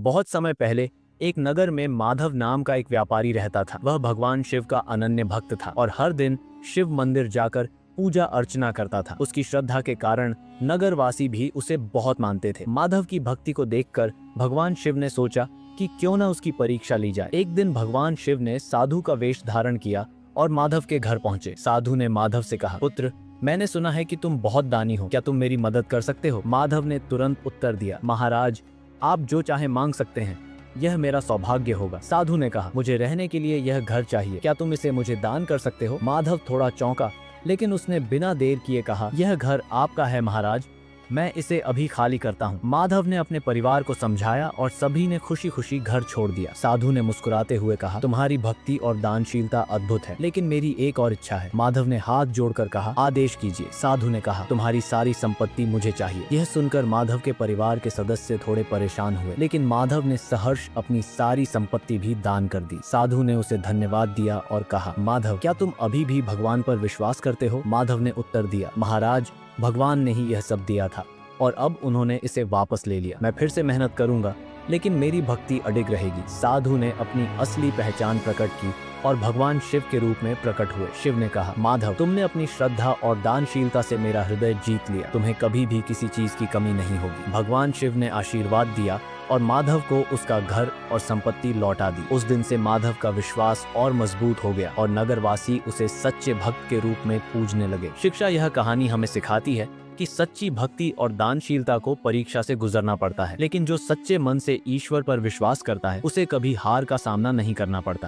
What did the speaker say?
बहुत समय पहले एक नगर में माधव नाम का एक व्यापारी रहता था। वह भगवान शिव का अनन्य भक्त था और हर दिन शिव मंदिर जाकर पूजा अर्चना करता था। उसकी श्रद्धा के कारण नगरवासी भी उसे बहुत मानते थे। माधव की भक्ति को देखकर भगवान शिव ने सोचा कि क्यों न उसकी परीक्षा ली जाए। एक दिन भगवान शिव ने साधु का वेश धारण किया और माधव के घर पहुंचे। साधु ने माधव से कहा, पुत्र, मैंने सुना है कि तुम बहुत दानी हो, क्या तुम मेरी मदद कर सकते हो? माधव ने तुरंत उत्तर दिया, महाराज, आप जो चाहे मांग सकते हैं, यह मेरा सौभाग्य होगा। साधु ने कहा, मुझे रहने के लिए यह घर चाहिए, क्या तुम इसे मुझे दान कर सकते हो? माधव थोड़ा चौंका, लेकिन उसने बिना देर किए कहा, यह घर आपका है महाराज, मैं इसे अभी खाली करता हूँ। माधव ने अपने परिवार को समझाया और सभी ने खुशी खुशी घर छोड़ दिया। साधु ने मुस्कुराते हुए कहा, तुम्हारी भक्ति और दानशीलता अद्भुत है, लेकिन मेरी एक और इच्छा है। माधव ने हाथ जोड़कर कहा, आदेश कीजिए। साधु ने कहा, तुम्हारी सारी संपत्ति मुझे चाहिए। यह सुनकर माधव के परिवार के सदस्य थोड़े परेशान हुए, लेकिन माधव ने सहर्ष अपनी सारी संपत्ति भी दान कर दी। साधु ने उसे धन्यवाद दिया और कहा, माधव, क्या तुम अभी भी भगवान पर विश्वास करते हो? माधव ने उत्तर दिया, महाराज, भगवान ने ही यह सब दिया था और अब उन्होंने इसे वापस ले लिया। मैं फिर से मेहनत करूंगा, लेकिन मेरी भक्ति अडिग रहेगी। साधु ने अपनी असली पहचान प्रकट की और भगवान शिव के रूप में प्रकट हुए। शिव ने कहा, माधव, तुमने अपनी श्रद्धा और दानशीलता से मेरा हृदय जीत लिया। तुम्हें कभी भी किसी चीज की कमी नहीं होगी। भगवान शिव ने आशीर्वाद दिया और माधव को उसका घर और संपत्ति लौटा दी। उस दिन से माधव का विश्वास और मजबूत हो गया और नगरवासी उसे सच्चे भक्त के रूप में पूजने लगे। शिक्षा यह कहानी हमें सिखाती है कि सच्ची भक्ति और दानशीलता को परीक्षा से गुजरना पड़ता है, लेकिन जो सच्चे मन से ईश्वर पर विश्वास करता है, उसे कभी हार का सामना नहीं करना पड़ता।